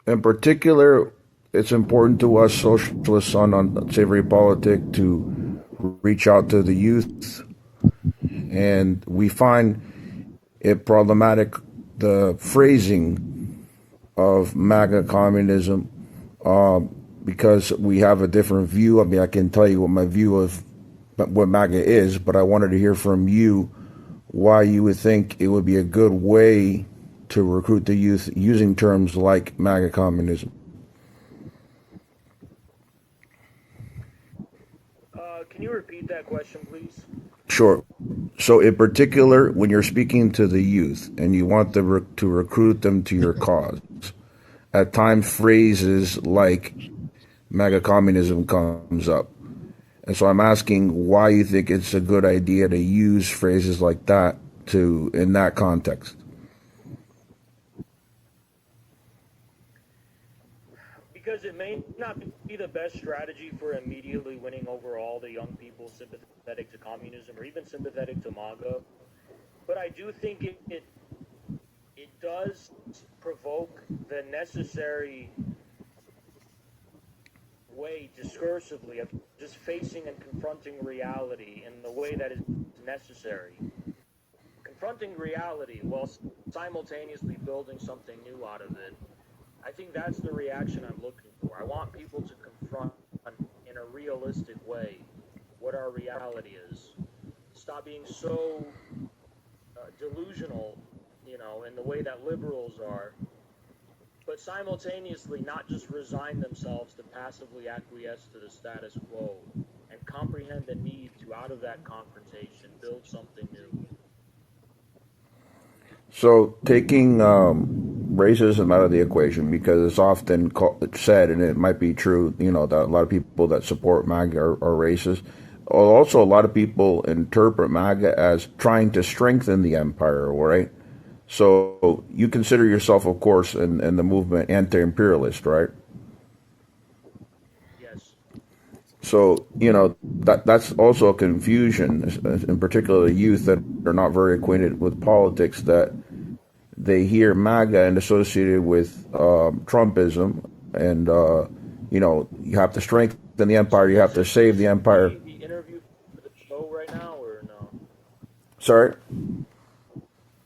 In particular, it's important to us socialists on Unsavory Politik to reach out to the youth, and we find it problematic the phrasing of MAGA communism because we have a different view. I mean, I can tell you what my view of what MAGA is, but I wanted to hear from you why you would think it would be a good way to recruit the youth using terms like MAGA communism. Can you repeat that question, please? Sure. So, in particular, when you're speaking to the youth and you want to recruit them to your cause, at times phrases like MAGA communism comes up. And so I'm asking why you think it's a good idea to use phrases like that in that context. Because it may not be the best strategy for immediately winning over all the young people sympathetic to communism or even sympathetic to MAGA. But I do think it does provoke the necessary way discursively of just facing and confronting reality in the way that is necessary. Confronting reality while simultaneously building something new out of it. I think that's the reaction I'm looking for. I want people to confront in a realistic way what our reality is. Stop being so delusional, in the way that liberals are, but simultaneously not just resign themselves to passively acquiesce to the status quo and comprehend the need to, out of that confrontation, build something new. So taking racism out of the equation, because it's often said, and it might be true, that a lot of people that support MAGA are racist. Also, a lot of people interpret MAGA as trying to strengthen the empire, right? So you consider yourself, of course, in the movement anti-imperialist, right? Yes. So, that's also a confusion, in particular the youth that are not very acquainted with politics, that they hear MAGA and associated with Trumpism, and, you have to strengthen the empire, you have to save the empire. The interview for the show right now, or no? Sorry?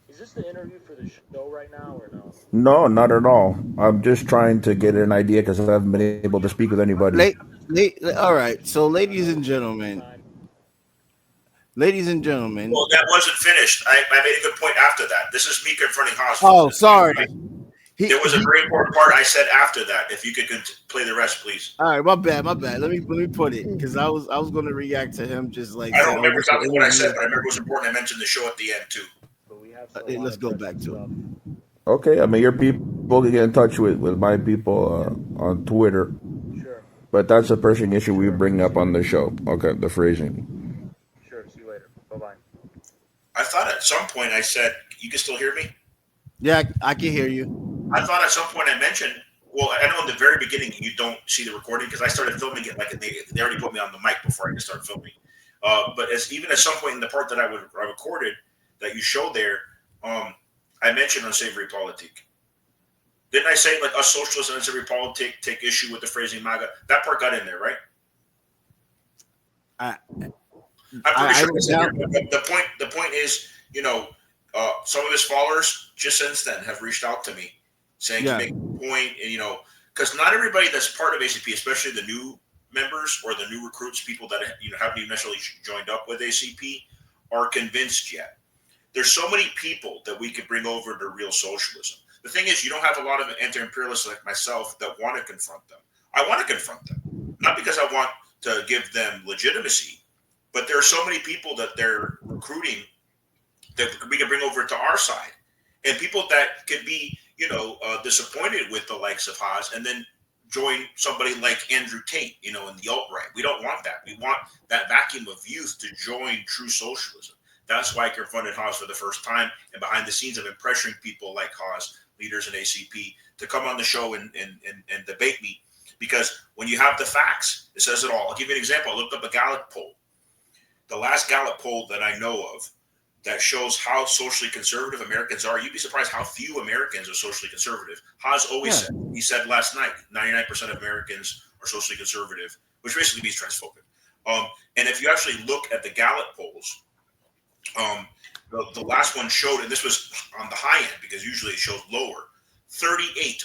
Is this the interview for the show right now, or no? No, not at all. I'm just trying to get an idea because I haven't been able to speak with anybody. All right. So, ladies and gentlemen, Well, that wasn't finished. I made a good point after that. This is me confronting Haas. Oh, sorry. There was a very important part I said after that. If you could play the rest, please. All right, my bad. Let me put it, because I was going to react to him just like. I don't remember exactly what I said, but I remember it was important. I mentioned the show at the end too. But we have let's go back to it. Okay, I mean, your people can get in touch with my people on Twitter. Sure. But that's a pressing issue we bring up on the show. Okay, the phrasing. Sure. See you later. Bye-bye. I thought at some point I said, you can still hear me? Yeah, I can hear you. I thought at some point I mentioned, well, I know in the very beginning you don't see the recording because I started filming it like they already put me on the mic before I could start filming. But even at some point in the part that I recorded that you showed there, I mentioned unsavory politik. Didn't I say like us socialists and unsavory politik take issue with the phrasing MAGA? That part got in there, right? I'm pretty sure it's in there. The point is, some of his followers just since then have reached out to me saying to make a point, and because not everybody that's part of ACP, especially the new members or the new recruits, people that haven't even necessarily joined up with ACP, are convinced yet. There's so many people that we could bring over to real socialism. The thing is, you don't have a lot of anti-imperialists like myself that want to confront them. I want to confront them, not because I want to give them legitimacy, but there are so many people that they're recruiting that we can bring over to our side, and people that could be, disappointed with the likes of Haas and then join somebody like Andrew Tate, in the alt-right. We don't want that. We want that vacuum of youth to join true socialism. That's why I confronted Haas for the first time, and behind the scenes, I've been pressuring people like Haas, leaders in ACP, to come on the show and debate me, because when you have the facts, it says it all. I'll give you an example. I looked up a Gallup poll. The last Gallup poll that I know of that shows how socially conservative Americans are. You'd be surprised how few Americans are socially conservative. Haas always said, he said last night, 99% of Americans are socially conservative, which basically means transphobic. And if you actually look at the Gallup polls, the last one showed, and this was on the high end because usually it shows lower,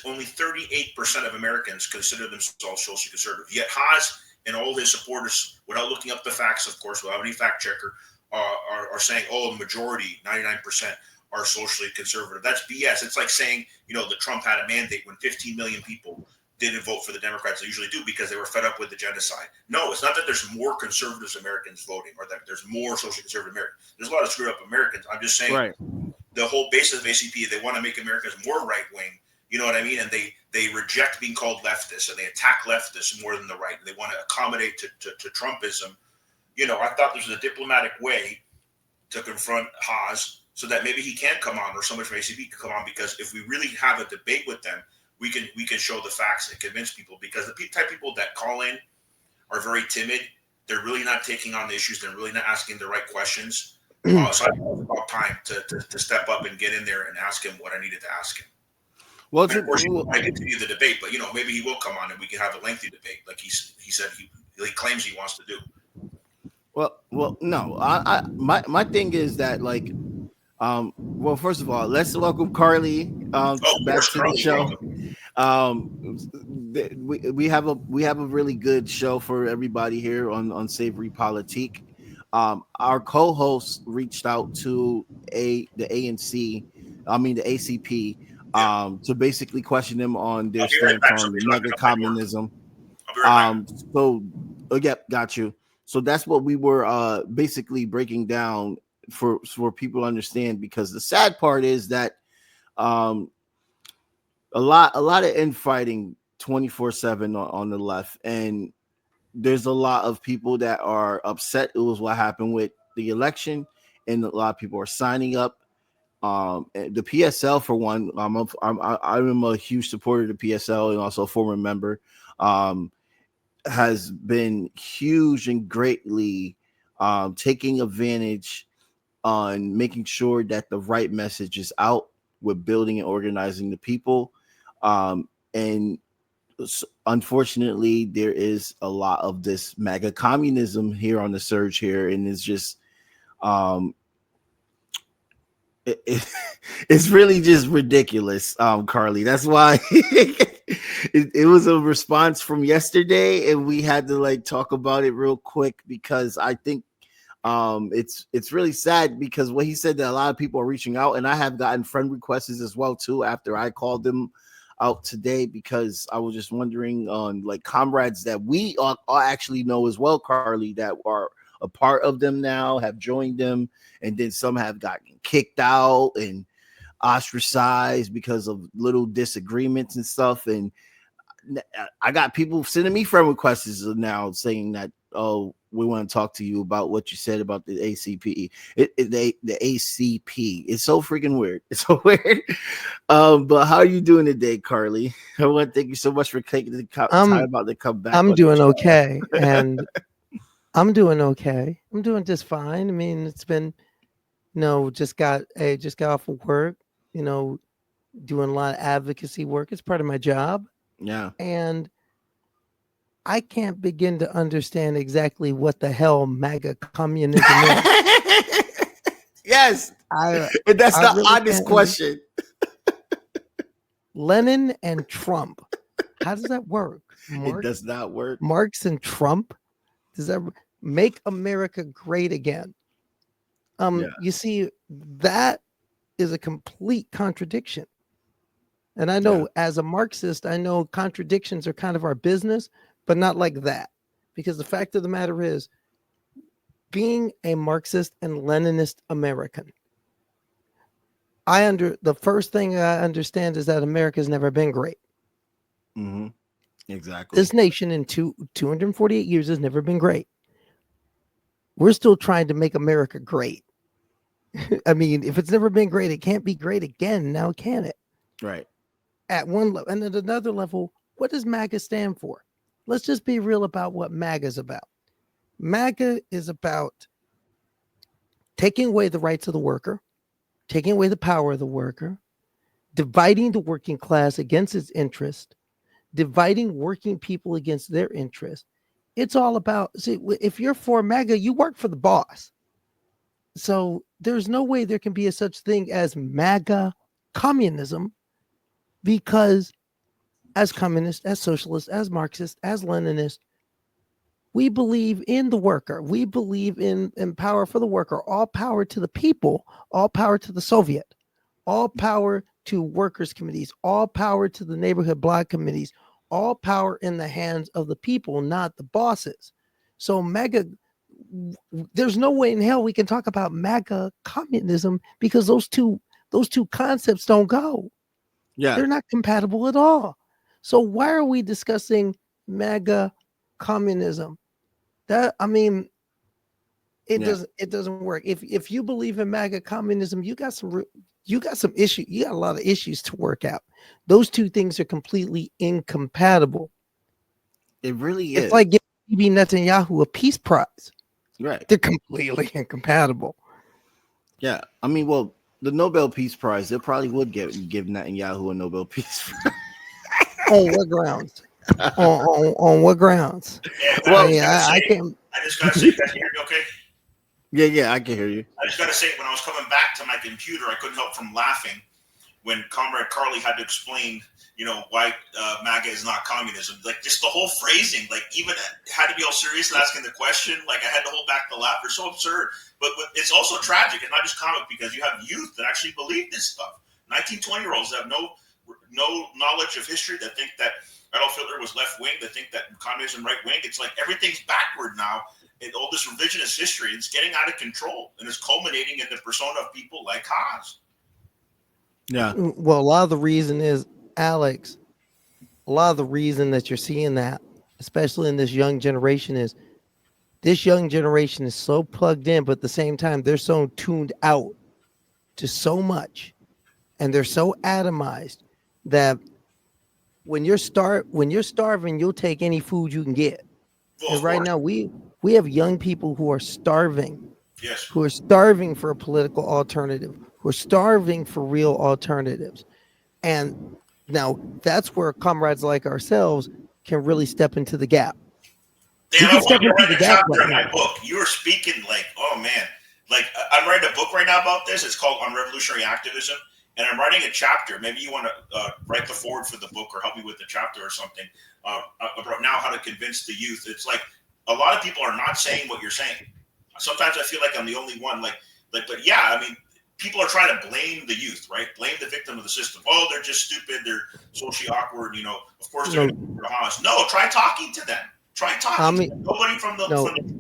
only 38% of Americans consider themselves socially conservative. Yet Haas and all his supporters, without looking up the facts, of course, without any fact checker, are saying, oh, the majority, 99%, are socially conservative. That's BS. It's like saying, that Trump had a mandate when 15 million people didn't vote for the Democrats. They usually do because they were fed up with the genocide. No, it's not that there's more conservatives Americans voting or that there's more socially conservative Americans. There's a lot of screwed up Americans. I'm just saying the whole basis of ACP, they want to make Americans more right-wing. You know what I mean? And they reject being called leftists and they attack leftists more than the right. They want to accommodate to Trumpism. I thought this was a diplomatic way to confront Haas so that maybe he can come on or somebody from ACP can come on, because if we really have a debate with them, we can show the facts and convince people, because the type of people that call in are very timid. They're really not taking on the issues. They're really not asking the right questions. So I think it's about time to step up and get in there and ask him what I needed to ask him. Well, of course, I continue the debate, but maybe he will come on and we can have a lengthy debate, like he said he claims he wants to do. Well, no. My thing is that, like, well, first of all, let's welcome Karleigh back to the show. We have a really good show for everybody here on Savory Politik. Our co-host reached out to the ACP, to basically question them on their stance on mega communism. Got you. So that's what we were basically breaking down for people to understand, because the sad part is that a lot of infighting 24/7 on the left, and there's a lot of people that are upset. It was what happened with the election, and a lot of people are signing up. The PSL, for one, I'm a huge supporter of the PSL and also a former member. Has been huge and greatly taking advantage on making sure that the right message is out with building and organizing the people. And unfortunately, there is a lot of this MAGA communism here on the surge here, and it's just it's really just ridiculous, Karleigh. That's why it was a response from yesterday, and we had to talk about it real quick, because I think it's really sad, because what he said, that a lot of people are reaching out, and I have gotten friend requests as well too after I called them out today, because I was just wondering on comrades that we all actually know as well, Karleigh, that are a part of them now, have joined them, and then some have gotten kicked out and ostracized because of little disagreements and stuff. And I got people sending me friend requests now saying that, oh, we want to talk to you about what you said about the ACP. The ACP. It's so freaking weird. It's so weird. But how are you doing today, Karleigh? I want to thank you so much for taking the time about to come back. I'm doing okay, and I'm doing okay. I'm doing just fine. I mean, it's been, just got off of work, doing a lot of advocacy work. It's part of my job. Yeah. And I can't begin to understand exactly what the hell MAGA communism is. Yes. That's the really honest question. Lenin and Trump. How does that work? It does not work. Marx and Trump. Does that make America great again? You see, that is a complete contradiction. And I know as a Marxist, I know contradictions are kind of our business, but not like that. Because the fact of the matter is, being a Marxist and Leninist American, the first thing I understand is that America's never been great. Mm-hmm. Exactly. This nation in 248 years has never been great. We're still trying to make America great. I mean, if it's never been great, it can't be great again. Now, can it? Right. At one level. And at another level, what does MAGA stand for? Let's just be real about what MAGA is about. MAGA is about taking away the rights of the worker, taking away the power of the worker, dividing the working class against its interest, dividing working people against their interest. It's all about, see, if you're for MAGA, you work for the boss. So there's no way there can be a such thing as MAGA communism, because as communists, as socialists, as Marxists, as Leninists, we believe in the worker. We believe in power for the worker, all power to the people, all power to the Soviet, all power to workers' committees, all power to the neighborhood block committees, all power in the hands of the people, not the bosses. So MAGA, there's no way in hell we can talk about MAGA communism, because those two concepts don't go. Yeah. They're not compatible at all. So why are we discussing MAGA communism? That, I mean, it doesn't work. If you believe in MAGA communism, you got some issues. You got a lot of issues to work out. Those two things are completely incompatible. It really is. It's like giving Bibi Netanyahu a peace prize. Right. They're completely incompatible. Yeah. I mean, well, the Nobel Peace Prize, they probably would give Netanyahu a Nobel Peace Prize. On what grounds? on what grounds? Yeah, well, I can't. I just gotta say, you guys hear me okay? Yeah, I can hear you. I just gotta say, when I was coming back to my computer, I couldn't help from laughing when Comrade Karleigh had to explain, why MAGA is not communism. Like, just the whole phrasing, like, even had to be all serious and asking the question. Like, I had to hold back the laugh. They're so absurd. But it's also tragic. It's not just comic, because you have youth that actually believe this stuff. 19, 20-year-olds that have no knowledge of history, that think that Adolf Hitler was left wing, that think that communism right wing. It's like everything's backward now. And all this revisionist history, it's getting out of control, and it's culminating in the persona of people like Haz. Yeah. Well, a lot of the reason is, Alex, a lot of the reason that you're seeing that, especially in this young generation, is this young generation is so plugged in, but at the same time, they're so tuned out to so much, and they're so atomized that when you're starving, you'll take any food you can get. Well, and right now, we have young people who are starving. Yes. Who are starving for a political alternative, who are starving for real alternatives. And now that's where comrades like ourselves can really step into the gap. Dan, I want to write a chapter in my book. You were speaking like, oh man, like I'm writing a book right now about this. It's called On Revolutionary Activism. And I'm writing a chapter. Maybe you want to write the forward for the book or help me with the chapter or something about now how to convince the youth. It's like a lot of people are not saying what you're saying. Sometimes I feel like I'm the only one. But yeah, I mean, people are trying to blame the youth, right? Blame the victim of the system. Oh, they're just stupid. They're socially awkward. Of course they're going to Hamas. No, try talking to them. Try talking to them. Nobody from the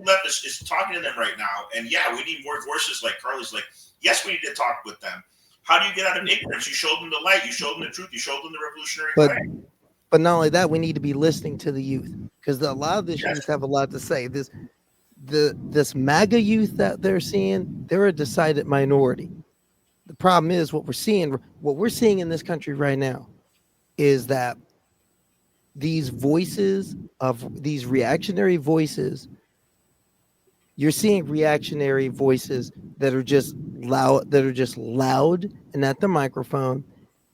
left is talking to them right now. And yeah, we need more voices like Karleigh's. Like, yes, we need to talk with them. How do you get out of ignorance? You showed them the light. You showed them the truth. You showed them the revolutionary way. But not only that, we need to be listening to the youth, because a lot of this youth have a lot to say. This MAGA youth that they're seeing, they're a decided minority. The problem is what we're seeing in this country right now is that these voices of these reactionary voices, you're seeing reactionary voices that are just loud and at the microphone.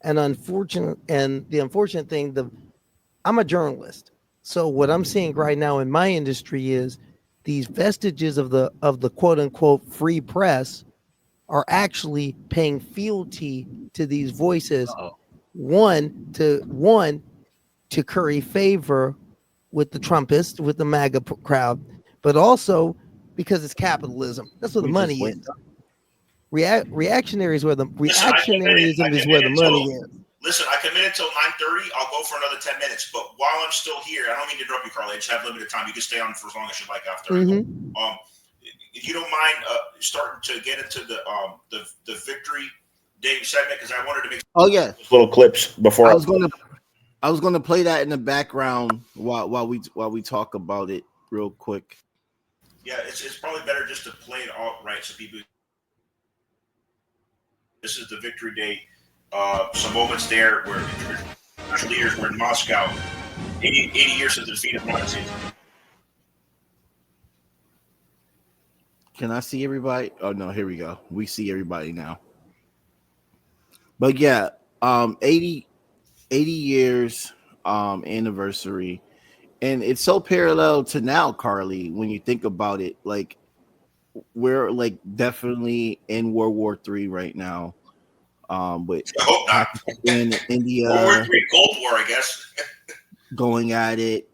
And the unfortunate thing, I'm a journalist. So what I'm seeing right now in my industry is these vestiges of the quote unquote free press are actually paying fealty to these voices. One to curry favor with the Trumpists, with the MAGA crowd, but also because it's capitalism. That's where the money is. Reactionaryism is where the money is. Listen, I committed till 9:30. I'll go for another 10 minutes. But while I'm still here, I don't mean to interrupt you, Karleigh. I just have limited time. You can stay on for as long as you like after. Mm-hmm. If you don't mind starting to get into the Victory Day segment, because I wanted to make little clips before I was gonna play that in the background while we talk about it real quick. Yeah, it's probably better just to play it outright so people. This is the Victory Day. Some moments there where leaders were in Moscow. 80 years since the defeat of Nazis. Can I see everybody? Oh no, here we go. We see everybody now. But yeah, 80 years anniversary. And it's so parallel to now, Karleigh, when you think about it. Like, we're like definitely in World War III right now. With I hope not. Pakistan, India, World War III, Cold War, I guess. going at it.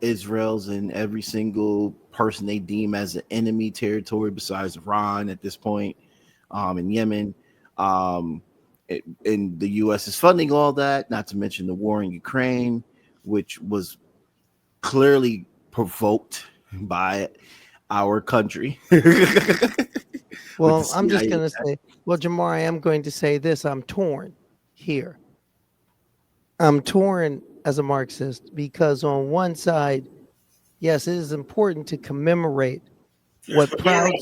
Israel's in every single person they deem as an enemy territory besides Iran at this point, in Yemen. And the U.S. is funding all that, not to mention the war in Ukraine, which was clearly provoked by our country. Well, I'm just going to say, well, Jamar, I am going to say this. I'm torn here. I'm torn as a Marxist because on one side, yes, it is important to commemorate what proud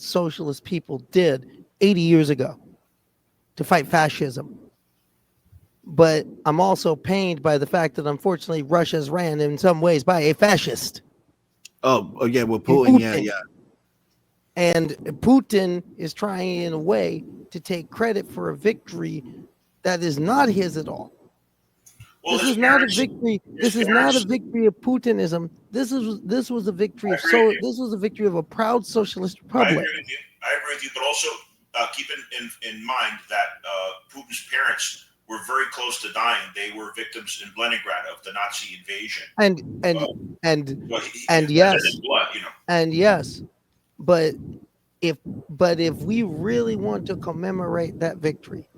socialist people did 80 years ago to fight fascism. But I'm also pained by the fact that unfortunately Russia's ran in some ways by a fascist. Oh yeah, well, Putin. Yeah. And Putin is trying in a way to take credit for a victory that is not his at all. Well, this is not a victory. This is not a victory of Putinism. This was a victory of this was a victory of a proud socialist republic. I agree with you, but also keep in mind that Putin's parents were very close to dying. They were victims in Leningrad of the Nazi invasion. Yes, but if we really want to commemorate that victory,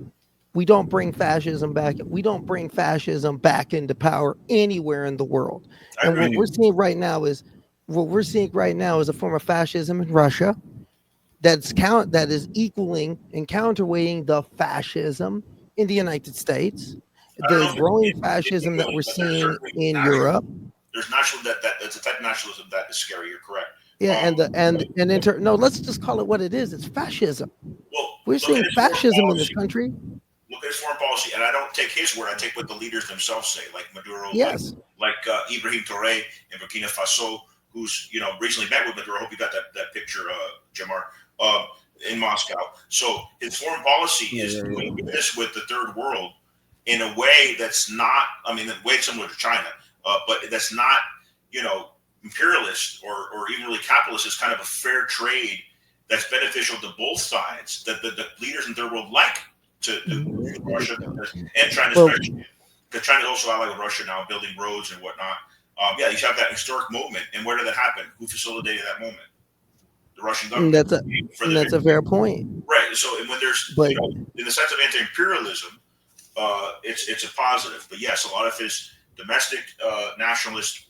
we don't bring fascism back. We don't bring fascism back into power anywhere in the world. And what we're seeing right now is a form of fascism in Russia that is equaling and counterweighting the fascism in the United States, the growing fascism that we're seeing in Europe. There's nationalism that's a type of nationalism that is scary. You're correct. Yeah, no, let's just call it what it is. It's fascism. Well, we're seeing fascism in this country. Look at his foreign policy, and I don't take his word. I take what the leaders themselves say, like Maduro, yes, like Ibrahim Traoré in Burkina Faso, who's recently met with Maduro. I hope you got that picture, Jamar, in Moscow. So his foreign policy is doing this with the third world in a way that's not, way similar to China, but that's not, imperialist or even really capitalist. It's kind of a fair trade that's beneficial to both sides that the leaders in the third world like to Russia and China, especially because China is also allied with Russia now, building roads and whatnot. You have that historic movement, and where did that happen? Who facilitated that moment? The Russian government. That's a fair point, right? So, and when there's, in the sense of anti-imperialism, it's a positive. But yes, a lot of his domestic nationalist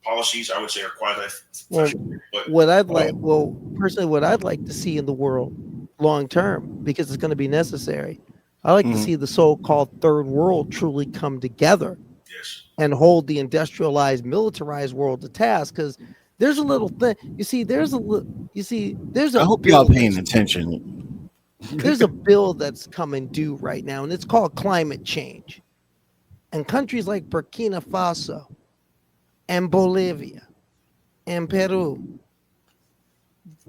policies, I would say, are quasi. Personally, what I'd like to see in the world long term, because it's going to be necessary, I like to see the so-called third world truly come together and hold the industrialized, militarized world to task. Because there's a little thing. I hope y'all paying attention. There's a bill that's coming due right now, and it's called climate change. And countries like Burkina Faso and Bolivia and Peru,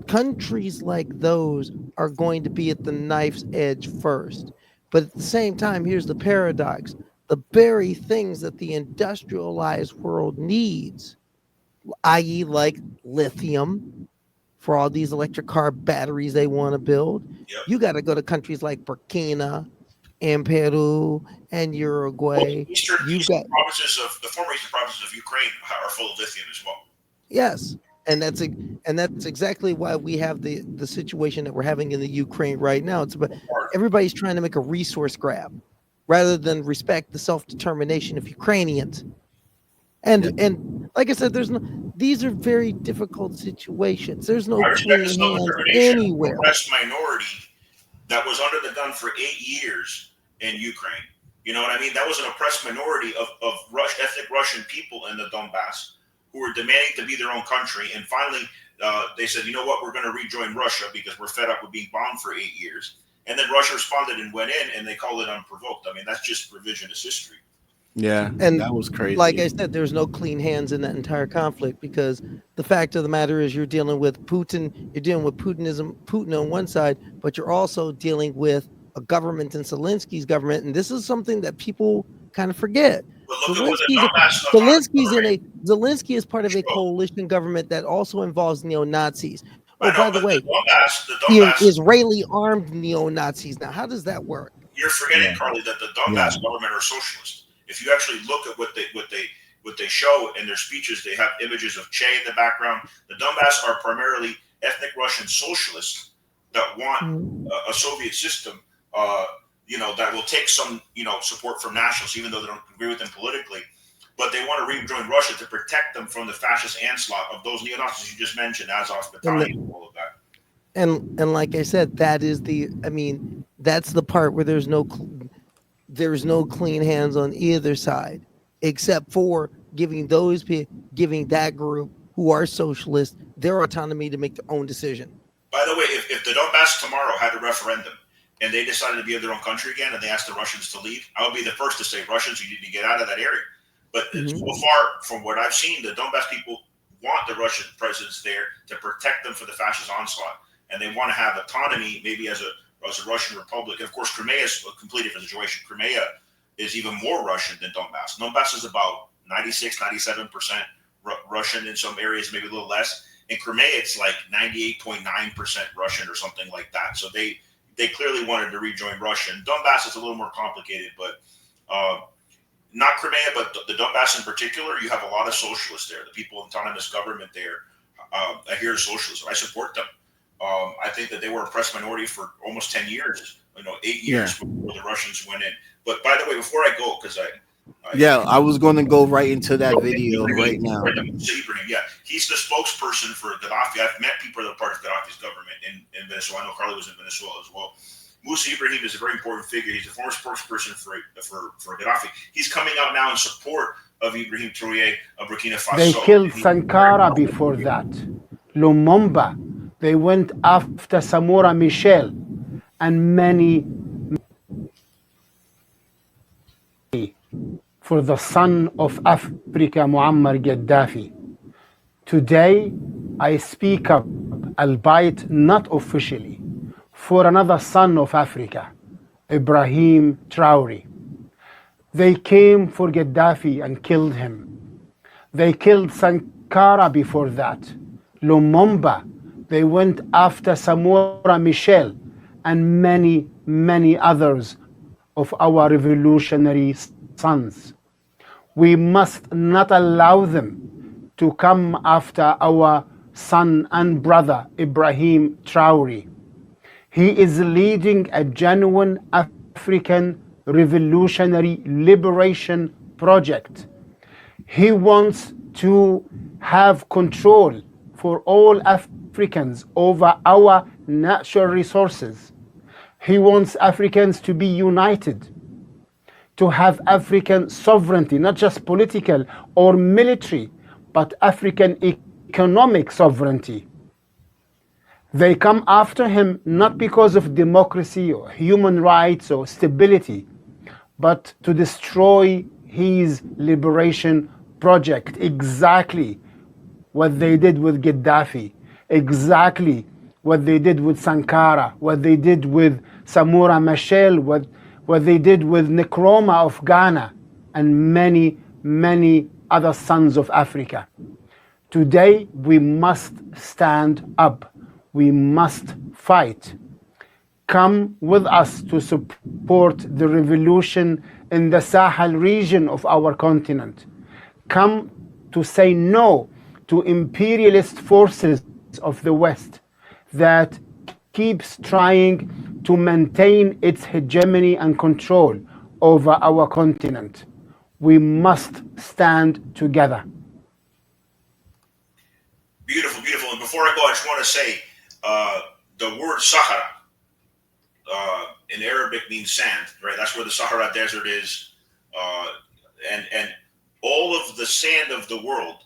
countries like those are going to be at the knife's edge first. But at the same time, here's the paradox. The very things that the industrialized world needs, i.e. like lithium for all these electric car batteries they want to build, you got to go to countries like Burkina and Peru and Uruguay. The former eastern provinces of Ukraine are full of lithium as well. Yes. And that's exactly why we have the situation that we're having in the Ukraine right now. It's about everybody's trying to make a resource grab rather than respect the self-determination of Ukrainians. And like I said, these are very difficult situations. There's no clean hands anywhere. Oppressed minority that was under the gun for 8 years in Ukraine. You know what I mean? That was an oppressed minority of ethnic Russian people in the Donbass who were demanding to be their own country. And finally, they said, you know what, we're going to rejoin Russia because we're fed up with being bombed for 8 years. And then Russia responded and went in, and they called it unprovoked. I mean, that's just revisionist history. Yeah, And that was crazy. like I said, there's no clean hands in that entire conflict, because the fact of the matter is you're dealing with Putin, you're dealing with Putin on one side, but you're also dealing with a government and Zelensky's government. And this is something that people kind of forget. But look at what the dumbass Zelensky is part of a coalition government that also involves neo-Nazis. Oh, by the way, the Israeli armed neo-Nazis. Now, how does that work? You're forgetting, Karleigh, that the Donbass government are socialist. If you actually look at what they show in their speeches, they have images of Che in the background. The Donbass are primarily ethnic Russian socialists that want a Soviet system, that will take some, support from nationalists, even though they don't agree with them politically. But they want to rejoin Russia to protect them from the fascist onslaught of those neo-Nazis you just mentioned, Azov Battalion, and all of that. And like I said, that's the part where there's no clean hands on either side, except for giving that group who are socialists their autonomy to make their own decision. By the way, if the Donbass tomorrow had a referendum and they decided to be of their own country again and they asked the Russians to leave, I would be the first to say, Russians, you need to get out of that area. But so far, from what I've seen, the Donbass people want the Russian presence there to protect them for the fascist onslaught. And they want to have autonomy, maybe as a Russian republic. And of course, Crimea is a completely different situation. Crimea is even more Russian than Donbass. Donbass is about 96, 97% Russian in some areas, maybe a little less. In Crimea, it's like 98.9% Russian or something like that. So they clearly wanted to rejoin Russia. And Donbass is a little more complicated, but not Crimea, but the Donbass in particular, you have a lot of socialists there. The people in autonomous government there adhere to socialism. I support them. I think that they were oppressed minority for almost 10 years, 8 years before the Russians went in. But by the way, before I go, because I was going to go right into that video right now. Yeah, he's the spokesperson for Gaddafi. I've met people that are part of Gaddafi's government in Venezuela. I know Karleigh was in Venezuela as well. Musa Ibrahim is a very important figure. He's a former spokesperson for Gaddafi. He's coming out now in support of Ibrahim Traoré of Burkina Faso. They killed Sankara before that. Lumumba. They went after Samora Michel and many for the son of Africa, Muammar Gaddafi. Today, I speak up, albeit not officially, for another son of Africa, Ibrahim Traoré. They came for Gaddafi and killed him. They killed Sankara before that. Lumumba. They went after Samora Michel and many, many others of our revolutionary sons. We must not allow them to come after our son and brother Ibrahim Traoré. He is leading a genuine African revolutionary liberation project. He wants to have control for all Africans over our natural resources. He wants Africans to be united, to have African sovereignty, not just political or military, but African economic sovereignty. They come after him not because of democracy or human rights or stability, but to destroy his liberation project. Exactly what they did with Gaddafi, exactly what they did with Sankara, what they did with Samora Machel, what they did with Nkrumah of Ghana, and many, many other sons of Africa. Today, we must stand up. We must fight. Come with us to support the revolution in the Sahel region of our continent. Come to say no to imperialist forces of the West that keeps trying to maintain its hegemony and control over our continent. We must stand together. Beautiful, beautiful. And before I go, I just want to say the word Sahara in Arabic means sand, right? That's where the Sahara Desert is. And all of the sand of the world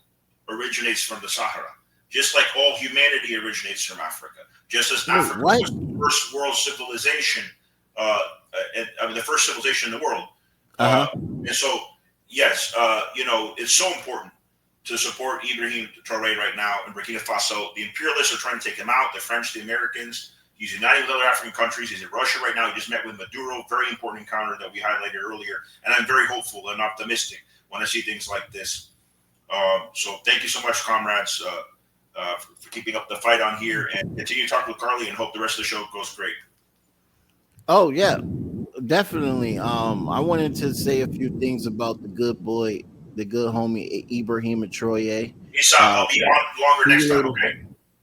originates from the Sahara, just like all humanity originates from Africa. Just as Africa was the first world civilization, the first civilization in the world. And so yes, it's so important to support Ibrahim Traoré right now in Burkina Faso. The imperialists are trying to take him out. The French, the Americans. He's uniting with other African countries. He's in Russia right now. He just met with Maduro. Very important encounter that we highlighted earlier. And I'm very hopeful and optimistic when I see things like this. So thank you so much, comrades, for keeping up the fight on here. And continue to talk with Karleigh and hope the rest of the show goes great. Oh, yeah. Definitely. I wanted to say a few things about the good boy, the good homie Ibrahim Traoré. I'll be on longer next time, okay?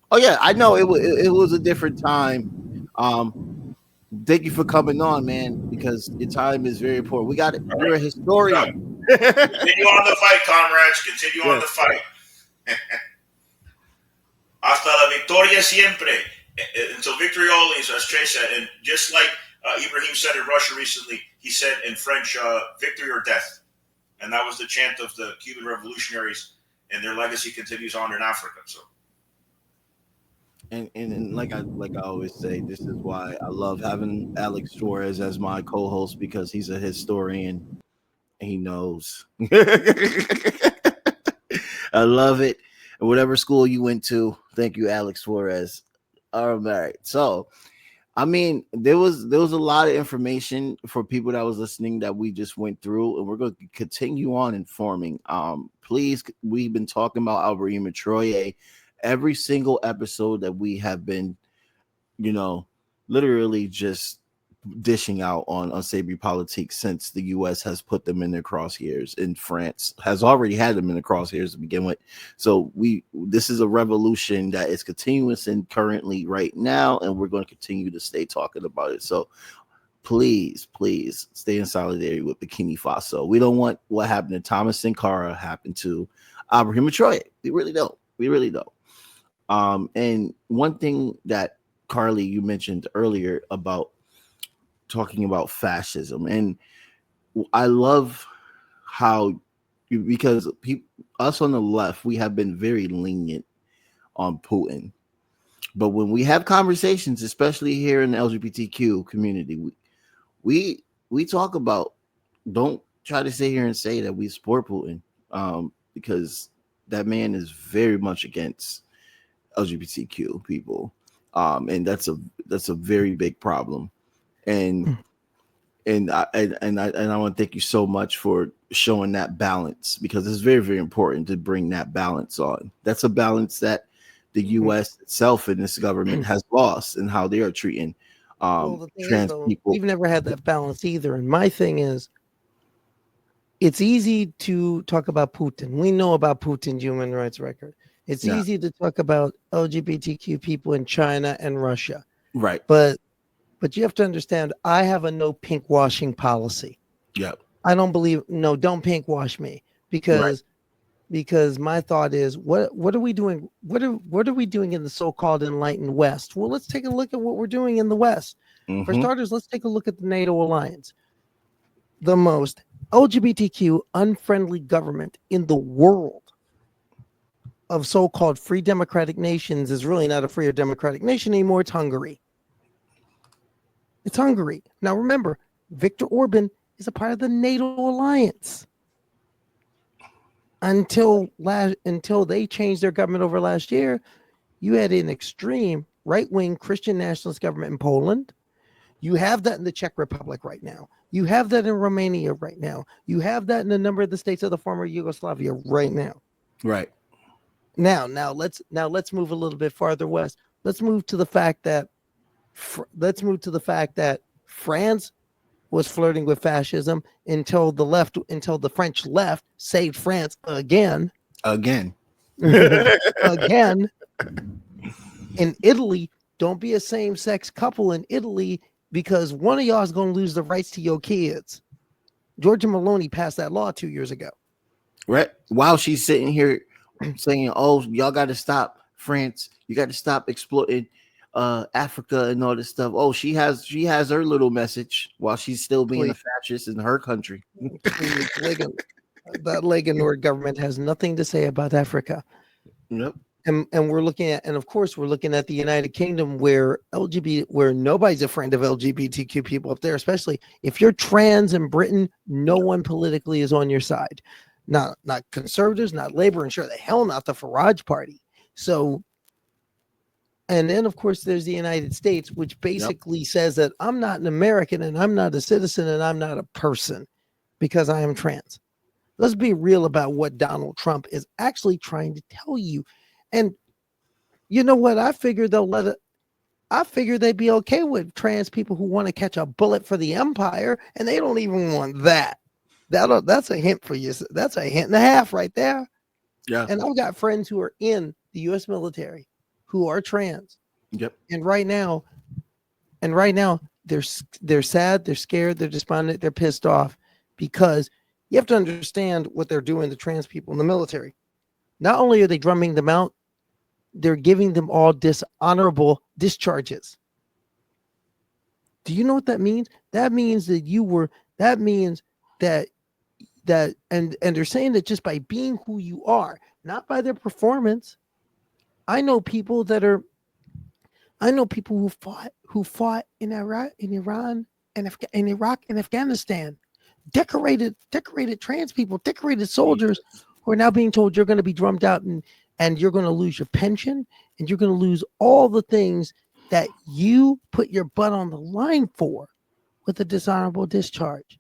Oh yeah, I know it was a different time. Thank you for coming on, man, because your time is very important. We got it. You're a historian. Continue on the fight, comrades. Continue on the fight. Hasta la victoria siempre. Until victory always, as Trey said, and just like Ibrahim said in Russia recently, he said in French, victory or death. And that was the chant of the Cuban revolutionaries, and their legacy continues on in Africa. So, and like I always say, this is why I love having Alex Suarez as my co-host, because he's a historian and he knows. I love it. And whatever school you went to, thank you, Alex Suarez. All right. So, I mean, there was a lot of information for people that was listening that we just went through, and we're going to continue on informing. Please, we've been talking about Ibrahim Traoré every single episode that we have been, literally just dishing out on unsavory politics since the U.S. has put them in their crosshairs, and France has already had them in the crosshairs to begin with. So this is a revolution that is continuous and currently right now, and we're going to continue to stay talking about it. So please stay in solidarity with Burkina Faso. We don't want what happened to Thomas Sankara happen to Ibrahim Traoré. We really don't. And one thing that Karleigh, you mentioned earlier about talking about fascism, and I love how because us on the left, we have been very lenient on Putin, but when we have conversations, especially here in the LGBTQ community, we talk about, don't try to sit here and say that we support Putin, because that man is very much against LGBTQ people, and that's a very big problem. And I want to thank you so much for showing that balance, because it's very, very important to bring that balance on. That's a balance that the U.S. itself and this government has lost in how they are treating trans people. We've never had that balance either. And my thing is, it's easy to talk about Putin. We know about Putin's human rights record. It's easy to talk about LGBTQ people in China and Russia. Right. But you have to understand, I have a no pink washing policy. Yep. I don't believe, don't pink wash me, because my thought is, what are we doing? What are we doing in the so-called enlightened West? Well, let's take a look at what we're doing in the West. Mm-hmm. For starters, let's take a look at the NATO alliance. The most LGBTQ unfriendly government in the world of so-called free democratic nations is really not a free or democratic nation anymore. It's Hungary. It's Hungary. Now remember, Viktor Orban is a part of the NATO alliance. Until they changed their government over last year, you had an extreme right-wing Christian nationalist government in Poland. You have that in the Czech Republic right now. You have that in Romania right now. You have that in a number of the states of the former Yugoslavia right now. Right. Now let's move a little bit farther west. Let's move to the fact that France was flirting with fascism until the French left saved France again. In Italy, don't be a same-sex couple in Italy, because one of y'all is going to lose the rights to your kids. Giorgia Meloni passed that law 2 years ago. Right. While she's sitting here saying, "Oh, y'all got to stop France. You got to stop exploiting Africa and all this stuff." Oh, she has her little message while she's still being a fascist in her country. That Leganor government has nothing to say about Africa. Yep. and we're looking at, and of course we're looking at the United Kingdom, where where nobody's a friend of LGBTQ people up there, especially if you're trans in Britain. No one politically is on your side, not conservatives, not Labor, and sure the hell not the Farage party. So, and then of course there's the United States, which basically says that I'm not an American and I'm not a citizen and I'm not a person because I am trans. Let's be real about what Donald Trump is actually trying to tell you. And you know what? I figured they'd be okay with trans people who want to catch a bullet for the empire, and they don't even want that. That's a hint for you. That's a hint and a half right there. Yeah. And I've got friends who are in the U.S. military who are trans. Yep. And right now, they're sad, they're scared, they're despondent, they're pissed off, because you have to understand what they're doing to trans people in the military. Not only are they drumming them out, they're giving them all dishonorable discharges. Do you know what that means? That means that and they're saying that just by being who you are, not by their performance. I know people who fought in Iraq, in Iran, and in Iraq and Afghanistan. Decorated trans people, decorated soldiers who are now being told you're going to be drummed out and you're going to lose your pension and you're going to lose all the things that you put your butt on the line for with a dishonorable discharge.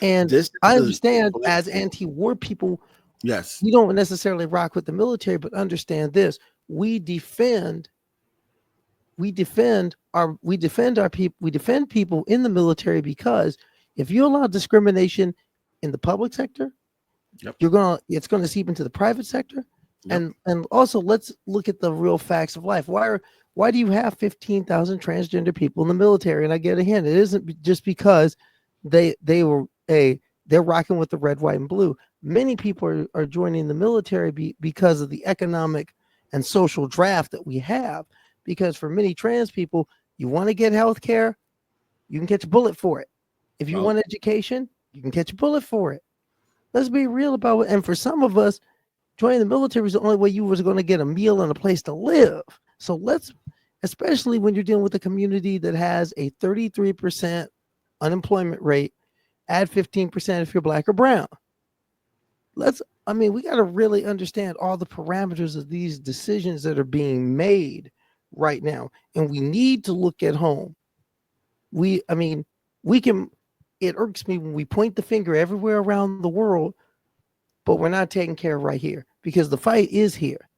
And I understand as anti-war people, yes, we don't necessarily rock with the military, but understand this: we defend people in the military, because if you allow discrimination in the public sector, it's going to seep into the private sector. Yep. And also, let's look at the real facts of life. Why do you have 15,000 transgender people in the military? And I get a hint. It isn't just because they're rocking with the red, white, and blue. Many people are joining the military because of the economic and social draft that we have. Because for many trans people, you want to get health care, you can catch a bullet for it. If you want education, you can catch a bullet for it. Let's be real about it. And for some of us, joining the military is the only way you was going to get a meal and a place to live. So especially when you're dealing with a community that has a 33% unemployment rate, add 15% if you're black or brown. We got to really understand all the parameters of these decisions that are being made right now. And we need to look at home. It irks me when we point the finger everywhere around the world, but we're not taking care of right here, because the fight is here.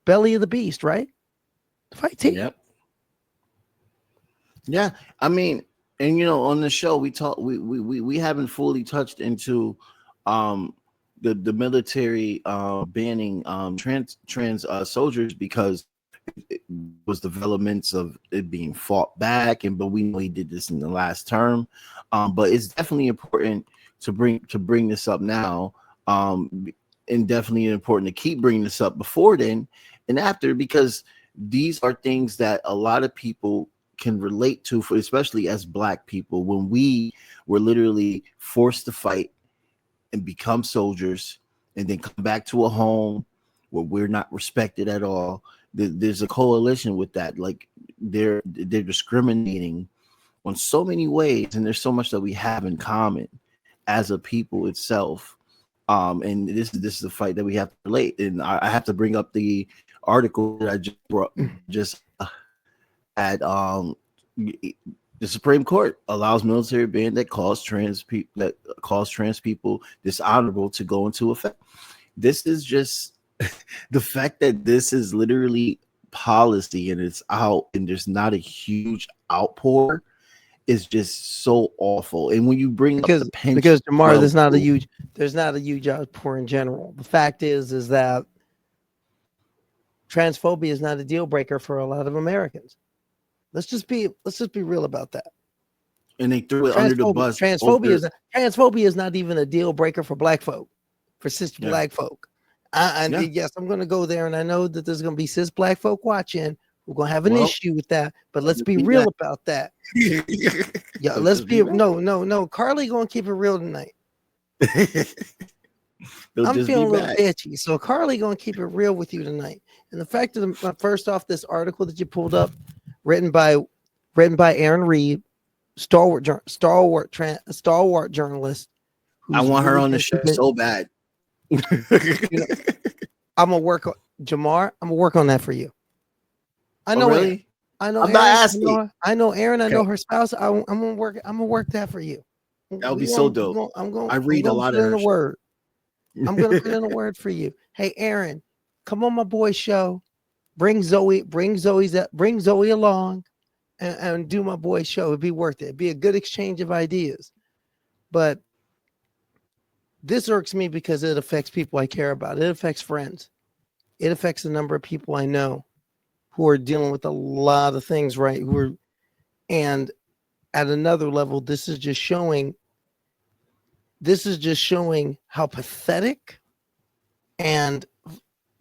Belly of the beast, right? The fight's here. Yep. Yeah. And on the show we haven't fully touched into the military banning trans soldiers, because it was developments of it being fought back, but we know he did this in the last term. But it's definitely important to bring this up now, and definitely important to keep bringing this up before then and after, because these are things that a lot of people can relate to, especially as Black people, when we were literally forced to fight and become soldiers and then come back to a home where we're not respected at all. There's a coalition with that. Like they're discriminating on so many ways, and there's so much that we have in common as a people itself. And this is a fight that we have to relate. And I have to bring up the article that I just had. The Supreme Court allows military ban that calls trans people dishonorable to go into effect. This is just the fact that this is literally policy and it's out and there's not a huge outpour is just so awful. And when you bring up the pension, because Jamar, there's not a huge outpour in general. The fact is that transphobia is not a deal breaker for a lot of Americans. Let's just be real about that. And they threw it under the bus. Transphobia is not even a deal breaker for Black folk, for cis Black folk. Yes, I'm going to go there, and I know that there's going to be cis Black folk watching. We're going to have an issue with that, but let's be real about that. Yeah, let's be no. Karleigh going to keep it real tonight. I'm feeling a little bitchy. So Karleigh gonna keep it real with you tonight. And the fact that first off, this article that you pulled up, written by Aaron Reed, stalwart journalist. I want her on the show so bad. I'm gonna work on Jamar. I'm gonna work on that for you. I know. Really? I know. I'm Aaron, not asking. I know Aaron. I know her spouse. I'm gonna work. I'm gonna work that for you. That would be so dope. I read a lot of her word. I'm gonna put in a word for you. Hey, Aaron, come on my boy's show. Bring Zoe along, and do my boy's show. It'd be worth it. It'd be a good exchange of ideas. But this irks me because it affects people I care about. It affects friends. It affects the number of people I know who are dealing with a lot of things, right? And at another level, this is just showing how pathetic and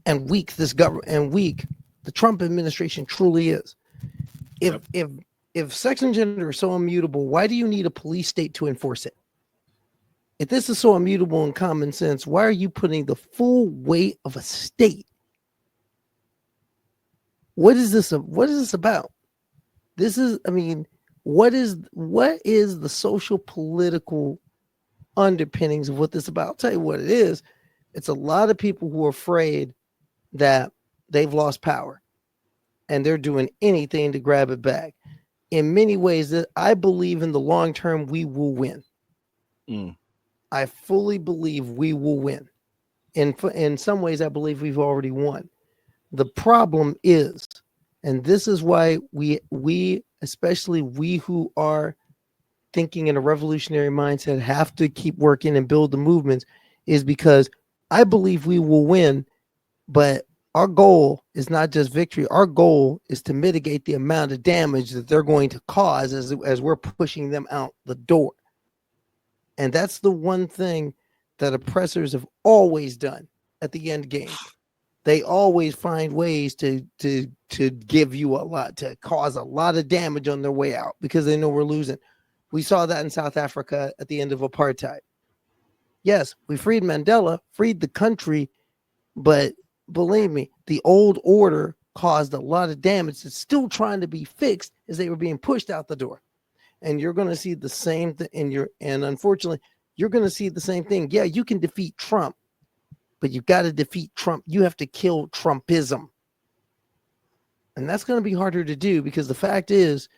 weak the Trump administration truly is. If sex and gender are so immutable, why do you need a police state to enforce it? If this is so immutable and common sense, why are you putting the full weight of a state? What is this about? What is the social political underpinnings of what this is about? I'll tell you what it is. It's a lot of people who are afraid that they've lost power and they're doing anything to grab it back. In many ways, that I believe in the long term, we will win. I fully believe we will win. In some ways, I believe we've already won. The problem is, and this is why we, especially we who are thinking in a revolutionary mindset, have to keep working and build the movements, is because I believe we will win, but our goal is not just victory. Our goal is to mitigate the amount of damage that they're going to cause as we're pushing them out the door. And that's the one thing that oppressors have always done at the end game. They always find ways to give you a lot, to cause a lot of damage on their way out because they know we're losing. We saw that in South Africa at the end of apartheid. Yes, we freed Mandela, freed the country, but believe me, the old order caused a lot of damage that's still trying to be fixed as they were being pushed out the door. And you're going to see the same thing and unfortunately, you're going to see the same thing. Yeah, you can defeat Trump, but you've got to defeat Trump. You have to kill Trumpism. And that's going to be harder to do because the fact is,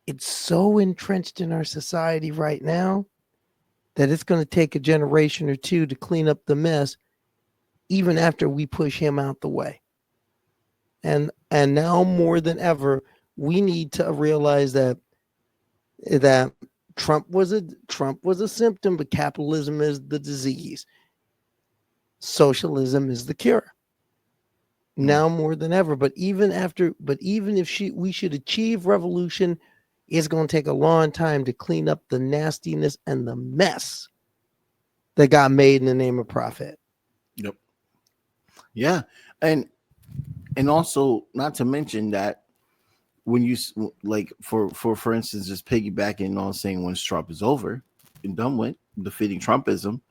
it's so entrenched in our society right now that it's going to take a generation or two to clean up the mess, even after we push him out the way. And now more than ever, we need to realize that Trump was a symptom, but capitalism is the disease. Socialism is the cure. Now more than ever, but even if we should achieve revolution, it's going to take a long time to clean up the nastiness and the mess that got made in the name of profit. Yep. Yeah, and also not to mention that when you like for instance, just piggybacking on saying once Trump is over and done with defeating Trumpism,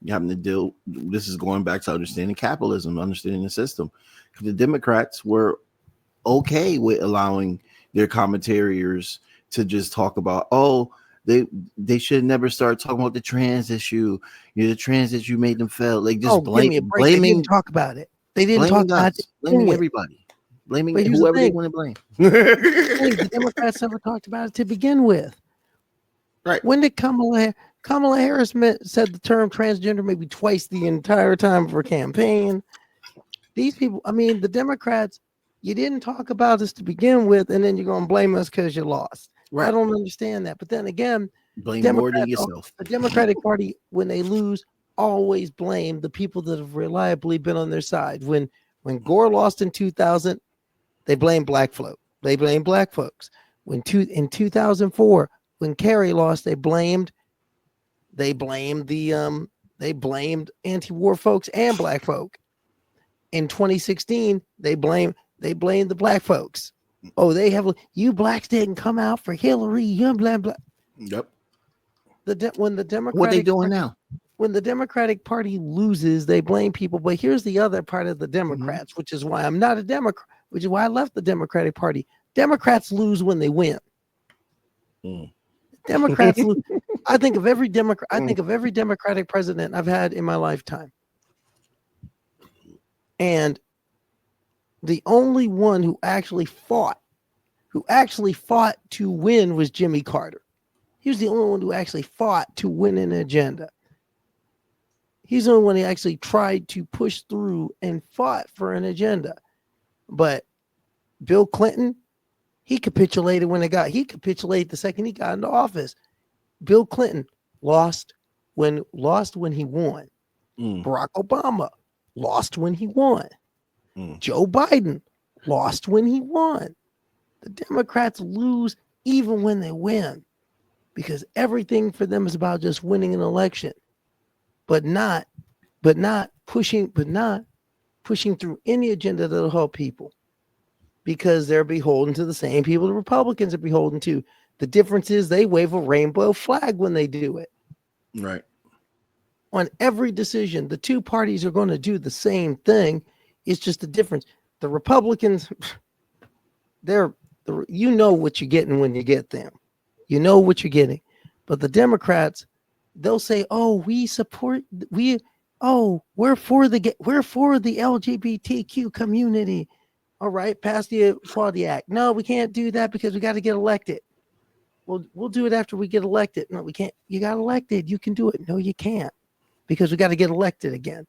you having to deal. This is going back to understanding capitalism, understanding the system. The Democrats were okay with allowing their commentators to just talk about, they should never start talking about the trans issue. The trans issue made them fail. Like just blaming. They didn't talk about it. They didn't talk about it. Blaming everybody. Blaming whoever they want to blame. The Democrats never talked about it to begin with. Right. When did Kamala Harris said the term transgender maybe twice the entire time of her campaign? These people, the Democrats, you didn't talk about this to begin with, and then you're going to blame us because you lost. Right. I don't understand that. But then again, blame more than yourself. The Democratic Party, when they lose, always blame the people that have reliably been on their side. When Gore lost in 2000, they blamed black folk. They blamed black folks. In 2004, when Kerry lost, they blamed anti-war folks and black folk. In 2016, they blamed the black folks. You blacks didn't come out for Hillary. You blah blah. Yep. When the Democratic what they doing now? when the Democratic Party loses, they blame people. But here's the other part of the Democrats, which is why I'm not a Democrat, which is why I left the Democratic Party. Democrats lose when they win. Democrats lose. I think of every Democrat. I think of every Democratic president I've had in my lifetime, and the only one who actually fought to win was Jimmy Carter. He was the only one who actually fought to win an agenda. He's the only one who actually tried to push through and fought for an agenda. But Bill Clinton, he capitulated he capitulated the second he got into office. Bill Clinton lost when he won. Barack Obama lost when he won. Joe Biden lost when he won. The Democrats lose even when they win, because everything for them is about just winning an election, but not pushing through any agenda that'll help people, because they're beholden to the same people the Republicans are beholden to. The difference is they wave a rainbow flag when they do it. Right. On every decision, the two parties are going to do the same thing. It's just the difference. The Republicans, you know what you're getting when you get them. You know what you're getting. But the Democrats, they'll say, "Oh, we're for the LGBTQ community. All right, pass the Equality Act. No, we can't do that because we got to get elected. We'll do it after we get elected. No, we can't. You got elected. You can do it. No, you can't, because we got to get elected again."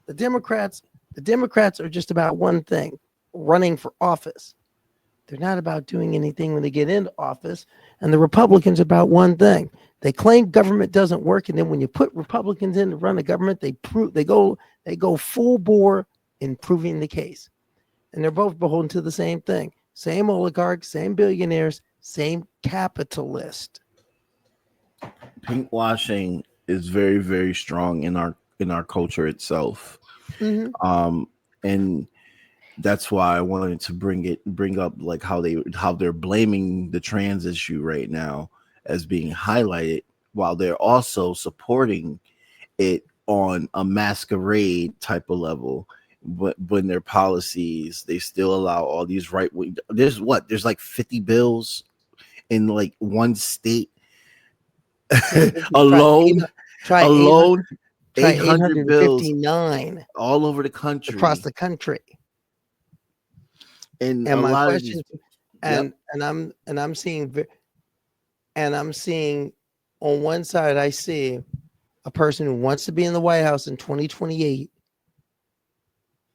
The Democrats are just about one thing: running for office. They're not about doing anything when they get into office. And the Republicans are about one thing: they claim government doesn't work, and then when you put Republicans in to run the government, they go full bore in proving the case. And they're both beholden to the same thing: same oligarchs, same billionaires, same capitalist. Pinkwashing is very, very strong in our culture itself. And that's why I wanted to bring up like how they're blaming the trans issue right now as being highlighted, while they're also supporting it on a masquerade type of level. But when their policies, they still allow all these right wing. There's like 50 bills in like one state alone. Try 800 bills 859 all over the country, across the country. And my question, I'm seeing on one side, I see a person who wants to be in the White House in 2028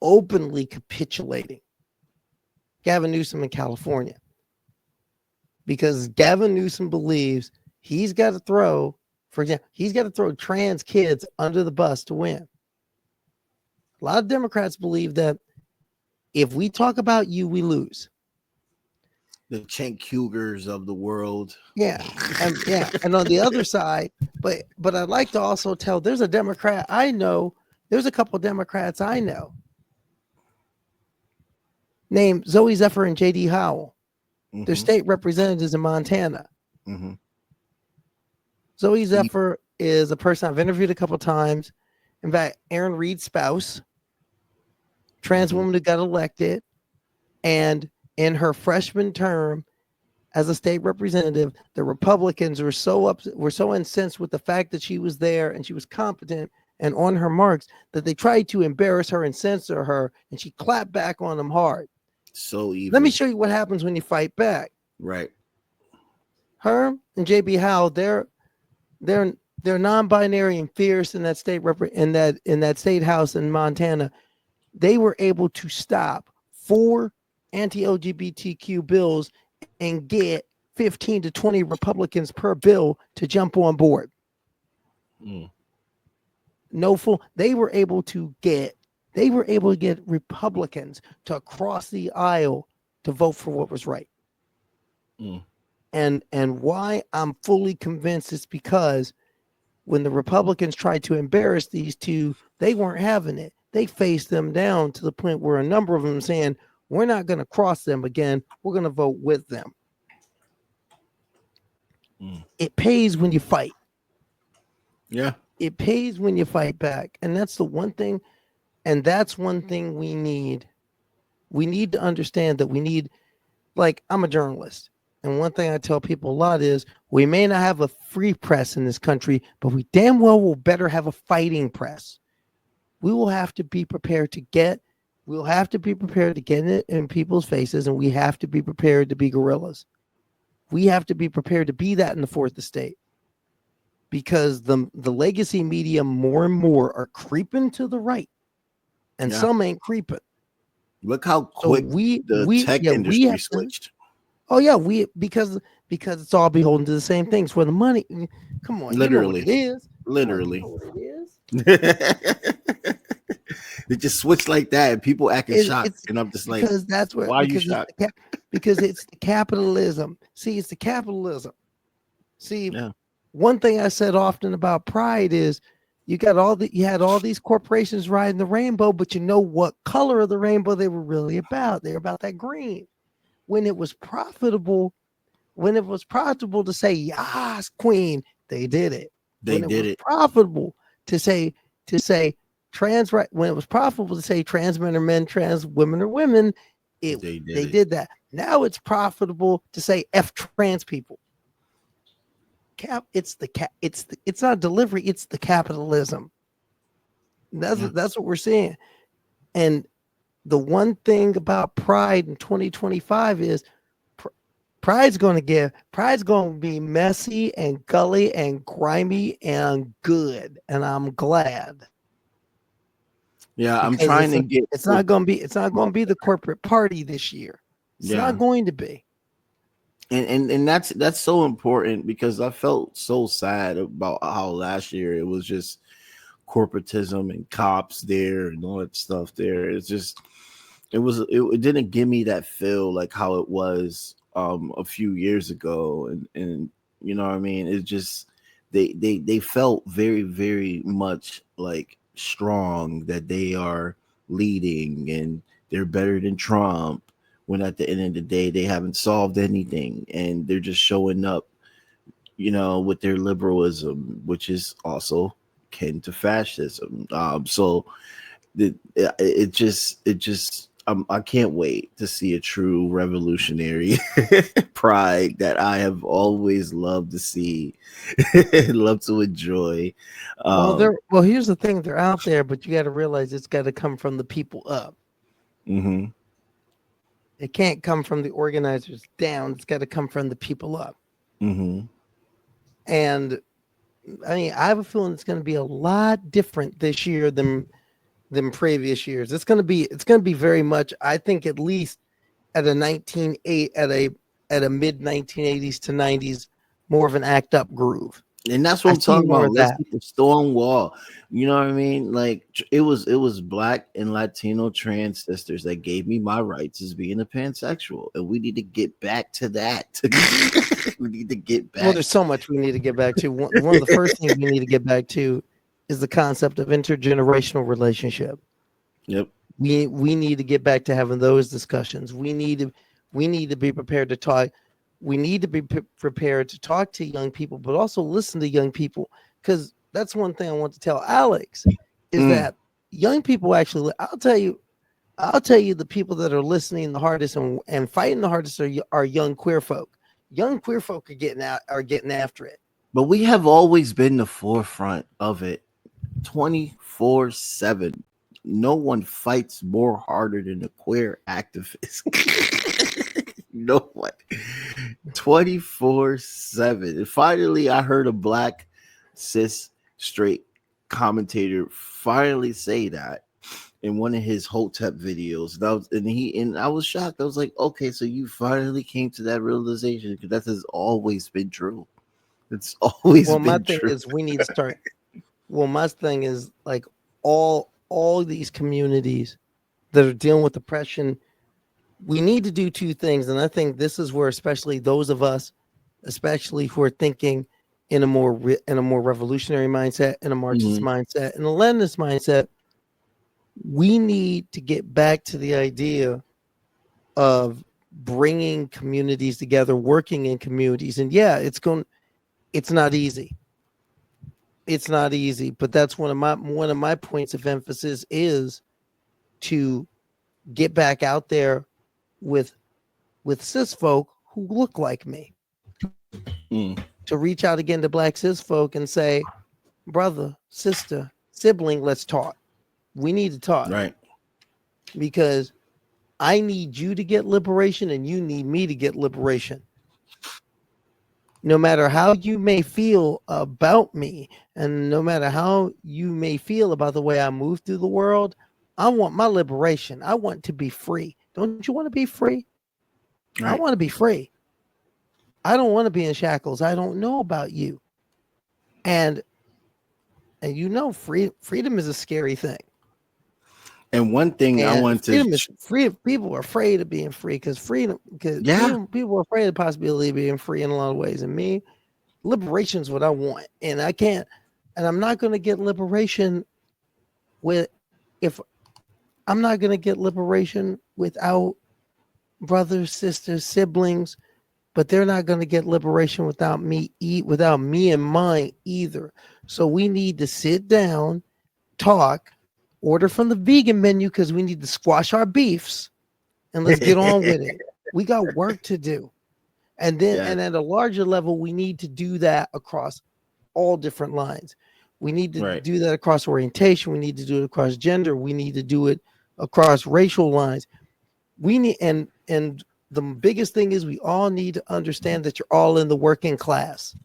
openly capitulating. Gavin Newsom in California, because Gavin Newsom believes he's got to throw trans kids under the bus to win. A lot of Democrats believe that if we talk about you, we lose. The Cenk Cougars of the world. Yeah. And on the other side, but I'd like to also tell, there's a Democrat I know, there's a couple Democrats I know named Zoe Zephyr and J.D. Howell. They're state representatives in Montana. Zoe Zephyr is a person I've interviewed a couple times. In fact, Aaron Reed's spouse, trans woman who got elected, and in her freshman term as a state representative, the Republicans were so incensed with the fact that she was there and she was competent and on her marks that they tried to embarrass her and censor her, and she clapped back on them hard. So evil. Let me show you what happens when you fight back. Right. Her and JB Howell, they're non-binary and fierce in that state in that state house in Montana. They were able to stop 4 anti-LGBTQ bills and get 15 to 20 Republicans per bill to jump on board. They were able to get Republicans to cross the aisle to vote for what was right. And why I'm fully convinced is because when the Republicans tried to embarrass these two, they weren't having it. They faced them down to the point where a number of them saying, we're not going to cross them again. We're going to vote with them. It pays when you fight. Yeah. it pays when you fight back. And that's the one thing. And that's one thing we need. We need to understand that we need, like, I'm a journalist. And one thing I tell people a lot is we may not have a free press in this country, but we damn well will better have a fighting press. We will have to be prepared to get it in people's faces, and we have to be prepared to be guerrillas. We have to be prepared to be that in the fourth estate, because the legacy media more and more are creeping to the right, and some ain't creeping. Look how quick the tech industry switched. Oh yeah, because it's all beholden to the same things for the money. Come on, literally, you know what it is. Literally, you know what it is. They just switched like that, and people acting shocked, and I'm just like, because that's where. Why are you shocked? Because it's the capitalism. See, it's the capitalism. See, one thing I said often about Pride is you had all these corporations riding the rainbow, but you know what color of the rainbow they were really about? They were about that green. When it was profitable to say "Yas, Queen," they did it. When it was profitable to say trans right, when it was profitable to say trans men are men, trans women are women, they did that. Now it's profitable to say F trans people. It's not delivery, it's the capitalism. That's what we're seeing. And the one thing about Pride in 2025 is Pride's going to be messy and gully and grimy and good, and I'm glad. Yeah, I'm trying to get. It's not going to be the corporate party this year. It's not going to be. And that's so important, because I felt so sad about how last year it was just corporatism and cops there and all that stuff there. It's just it didn't give me that feel like how it was a few years ago, and you know what I mean. It just they felt very, very much like strong that they are leading and they're better than Trump, when at the end of the day they haven't solved anything, and they're just showing up, you know, with their liberalism, which is also akin to fascism. So it just I can't wait to see a true revolutionary Pride that I have always loved to see, love to enjoy. Well, here's the thing: they're out there, but you got to realize it's got to come from the people up. Mm-hmm. It can't come from the organizers down. It's got to come from the people up. Mm-hmm. And I mean, I have a feeling it's going to be a lot different this year than previous years. It's going to be very much, I think, at least at a mid 1980s to 90s, more of an act up groove. And that's what I'm talking about. Let's get the Stonewall. You know what I mean? Like it was Black and Latino trans sisters that gave me my rights as being a pansexual, and we need to get back to that. We need to get back. Well, there's so much we need to get back to. One of the first things we need to get back to is the concept of intergenerational relationship. Yep. We need to get back to having those discussions. We need to be prepared to talk. We need to be prepared to talk to young people, but also listen to young people, because that's one thing I want to tell Alex is that young people actually. I'll tell you, the people that are listening the hardest and fighting the hardest are young queer folk. Young queer folk are getting after it. But we have always been the forefront of it, 24/7. No one fights more harder than a queer activist. No one. 24/7. And finally, I heard a Black cis straight commentator finally say that in one of his Hotep videos. And I was shocked. I was like, okay, so you finally came to that realization, because that has always been true. It's always been true. Well, my thing is we need to start. Well, my thing is like all these communities that are dealing with oppression, we need to do two things. And I think this is where, especially those of us, especially who are thinking in a more revolutionary mindset, in a Marxist mindset, in a Leninist mindset, we need to get back to the idea of bringing communities together, working in communities. And yeah, it's not easy. It's not easy, but that's one of my points of emphasis is to get back out there with cis folk who look like me. To reach out again to black cis folk and say, brother, sister, sibling, let's talk. We need to talk. Right. Because I need you to get liberation and you need me to get liberation. No matter how you may feel about me and no matter how you may feel about the way I move through the world, I want my liberation. I want to be free. Don't you want to be free? Right. I want to be free. I don't want to be in shackles. I don't know about you. And you know, freedom is a scary thing. And one thing I want to free. People are afraid of being free because people are afraid of the possibility of being free in a lot of ways. And me, liberation is what I want. And I'm not going to get liberation I'm not going to get liberation without brothers, sisters, siblings, but they're not going to get liberation without me and mine either. So we need to sit down, talk, order from the vegan menu because we need to squash our beefs and let's get on with it. We got work to do. And then, and at a larger level, we need to do that across all different lines. We need to do that across orientation. We need to do it across gender. We need to do it across racial lines. We need, and the biggest thing is we all need to understand that you're all in the working class.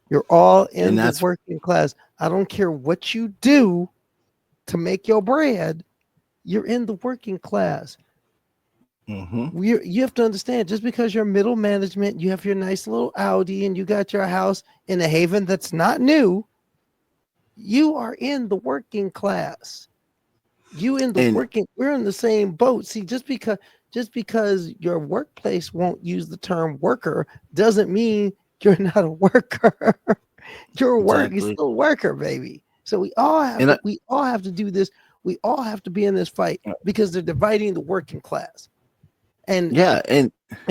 You're all in the working class. I don't care what you do to make your bread. You're in the working class. You have to understand, just because you're middle management, you have your nice little Audi and you got your house in a haven that's not new, you are in the working class. We're in the same boat. See, just because your workplace won't use the term worker doesn't mean you're not a worker. You're still a worker, baby. So we all have to do this. We all have to be in this fight because they're dividing the working class. And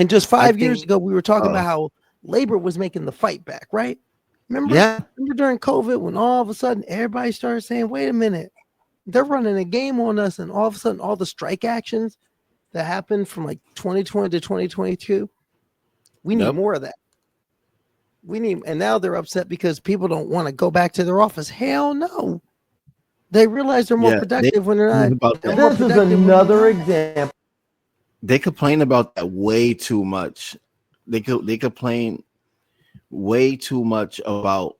just 5 years ago, we were talking about how labor was making the fight back, right? Remember during COVID when all of a sudden everybody started saying, wait a minute, they're running a game on us. And all of a sudden, all the strike actions that happened from like 2020 to 2022, we need more of that. And now they're upset because people don't want to go back to their office. Hell no. They realize they're more productive when they're not. This is another example. They complain about that way too much. They complain way too much about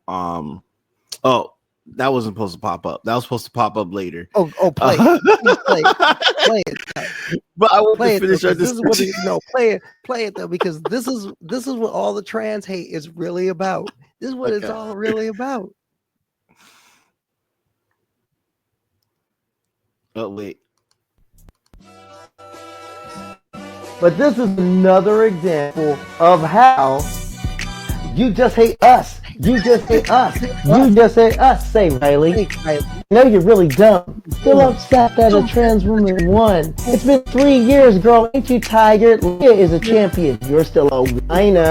that wasn't supposed to pop up. That was supposed to pop up later. Play it. But I want to finish our discussion. Play it though, because this is what all the trans hate is really about. This is what it's all really about. Oh wait. But this is another example of how you just hate us. You just hate us. You just hate us. Say, Riley. No, you're really dumb. Still upset that a trans woman won. It's been 3 years, girl. Ain't you tired? Leah is a champion. You're still a whiner.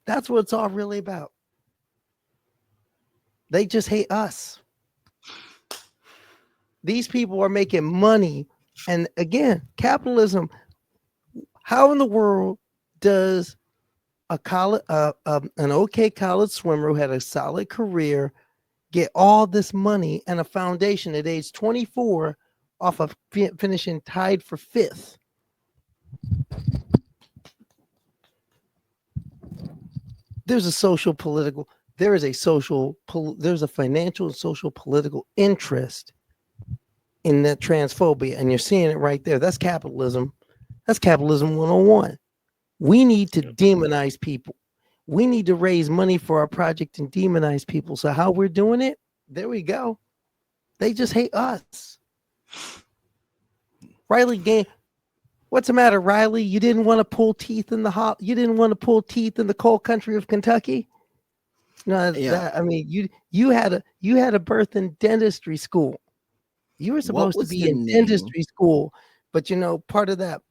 That's what it's all really about. They just hate us. These people are making money. And again, capitalism. How in the world does an okay college swimmer who had a solid career get all this money and a foundation at age 24 off of finishing tied for 5th? There's a financial and social political interest in that transphobia, and you're seeing it right there. That's capitalism. That's capitalism 101. We need to demonize people. We need to raise money for our project and demonize people. So how we're doing it, there we go. They just hate us. Riley, what's the matter, Riley? You didn't want to pull teeth in the coal country of Kentucky? No, you had a birth in dentistry school. You were supposed to be in dentistry school, But part of that,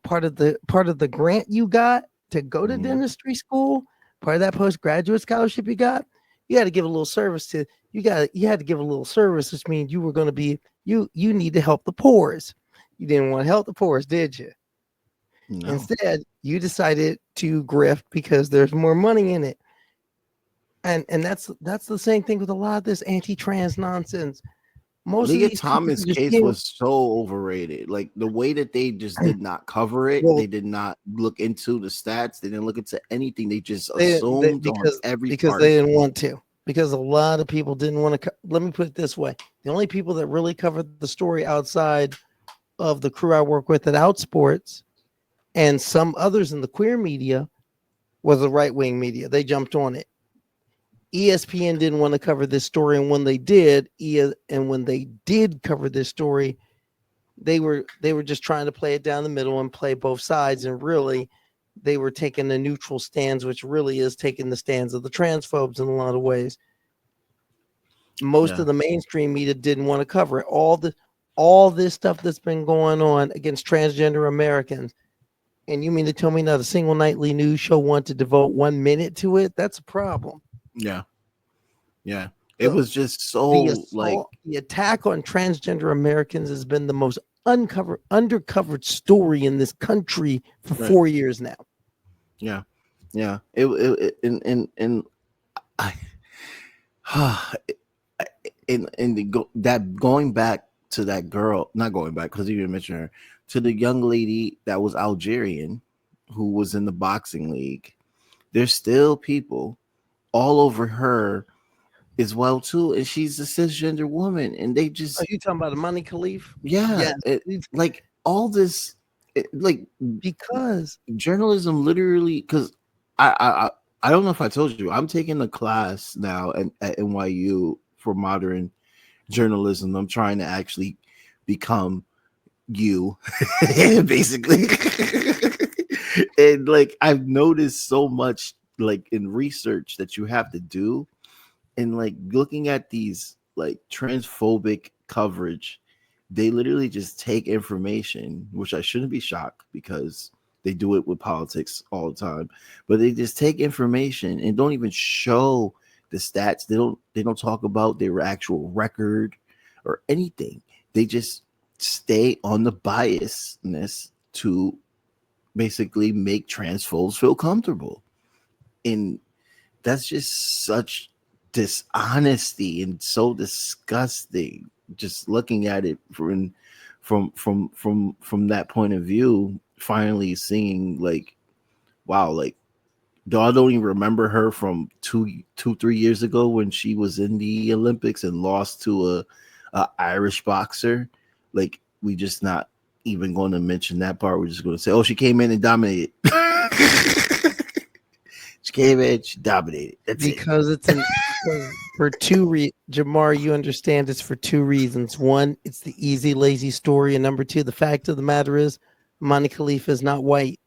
part of the grant you got to go to dentistry school, part of that postgraduate scholarship you got, you had to give a little service to you had to give a little service, which means you were going to be you need to help the poors. You didn't want to help the poors, did you? No. Instead, you decided to grift because there's more money in it. And that's the same thing with a lot of this anti-trans nonsense. Most Leah of these Thomas case was so overrated. Like the way that they just did not cover it, they did not look into the stats, they didn't look into anything. They just assumed because they didn't want to. Because a lot of people didn't want to. Let me put it this way: the only people that really covered the story outside of the crew I work with at Outsports and some others in the queer media was the right-wing media. They jumped on it. ESPN didn't want to cover this story, and when they did, cover this story, they were just trying to play it down the middle and play both sides, and really, they were taking the neutral stands, which really is taking the stands of the transphobes in a lot of ways. Most of the mainstream media didn't want to cover it. All this stuff that's been going on against transgender Americans, and you mean to tell me not a single nightly news show wanted to devote 1 minute to it? That's a problem. Yeah. It was just so the attack on transgender Americans has been the most undercovered story in this country for 4 years now. Yeah. Going back to that girl, not going back because you didn't mention her, to the young lady that was Algerian who was in the boxing league. There's still people all over her as well too, and she's a cisgender woman, and they just. Are you talking about Amani Khalif? Yeah, like all this, because journalism literally. Because I don't know if I told you, I'm taking a class now at NYU for modern journalism. I'm trying to actually become you, basically, and like I've noticed so much. Like in research that you have to do, and like looking at these like transphobic coverage, they literally just take information, which I shouldn't be shocked because they do it with politics all the time, but they just take information and don't even show the stats. They don't talk about their actual record or anything. They just stay on the biasness to basically make transphobes feel comfortable. And that's just such dishonesty and so disgusting. Just looking at it from that point of view, finally seeing like, wow, like I don't even remember her from 3 years ago when she was in the Olympics and lost to a Irish boxer. Like we just not even going to mention that part. We're just going to say, oh, she came in and dominated. She came in, she dominated. That's because it. It's for Jamar, you understand it's for two reasons. One, it's the easy, lazy story. And number two, the fact of the matter is Amani Khalif is not white.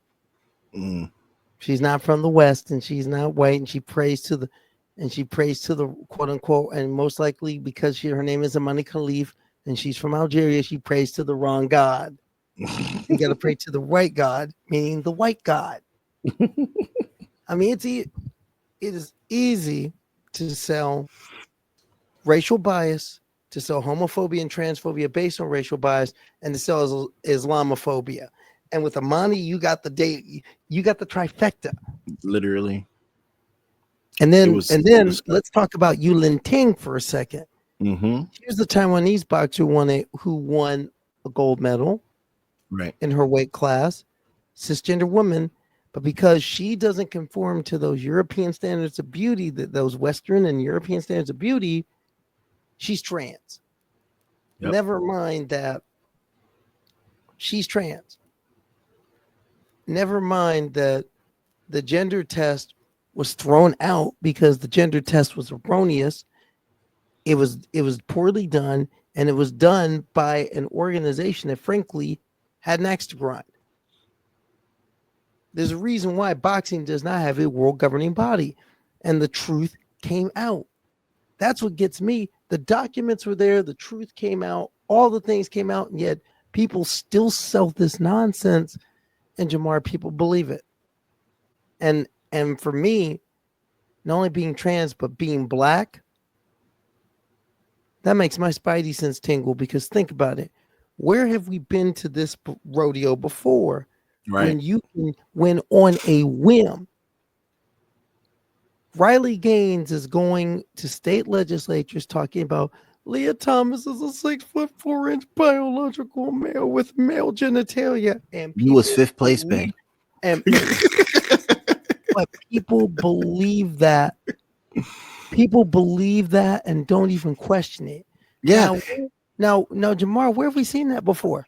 She's not from the West, and she's not white, and she prays to the quote unquote, and most likely because her name is Amani Khalif and she's from Algeria, she prays to the wrong God. You got to pray to the right God, meaning the white God. I mean, it is easy to sell racial bias, to sell homophobia and transphobia based on racial bias, and to sell Islamophobia. And with Amani, you got the trifecta, literally. And then let's talk about Yulin Ting for a second. Mm-hmm. Here's the Taiwanese boxer who won a gold medal, right, in her weight class, cisgender woman. But because she doesn't conform to those European standards of beauty, those Western and European standards of beauty, she's trans. Yep. Never mind that she's trans. Never mind that the gender test was thrown out because the gender test was erroneous. It was poorly done, and it was done by an organization that frankly had an axe to grind. There's a reason why boxing does not have a world governing body, and the truth came out. That's what gets me. The documents were there, the truth came out, all the things came out, and yet people still sell this nonsense, and Jamar, people believe it. And for me, not only being trans but being black, that makes my spidey sense tingle, because think about it. Where have we been to this rodeo before? Right. When you can, when on a whim, Riley Gaines is going to state legislatures talking about Leah Thomas is a 6'4" biological male with male genitalia, and You was fifth place, babe. And but people believe that. People believe that and don't even question it. Yeah. Now, Jamar, where have we seen that before?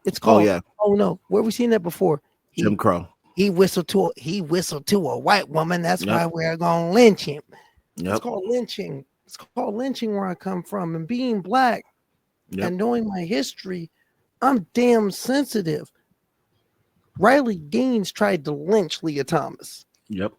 It's called. Oh no, where have we seen that before? Jim Crow. He whistled to a white woman. That's why we're gonna lynch him. Yep. It's called lynching. It's called lynching where I come from. And being black and knowing my history, I'm damn sensitive. Riley Gaines tried to lynch Leah Thomas. Yep.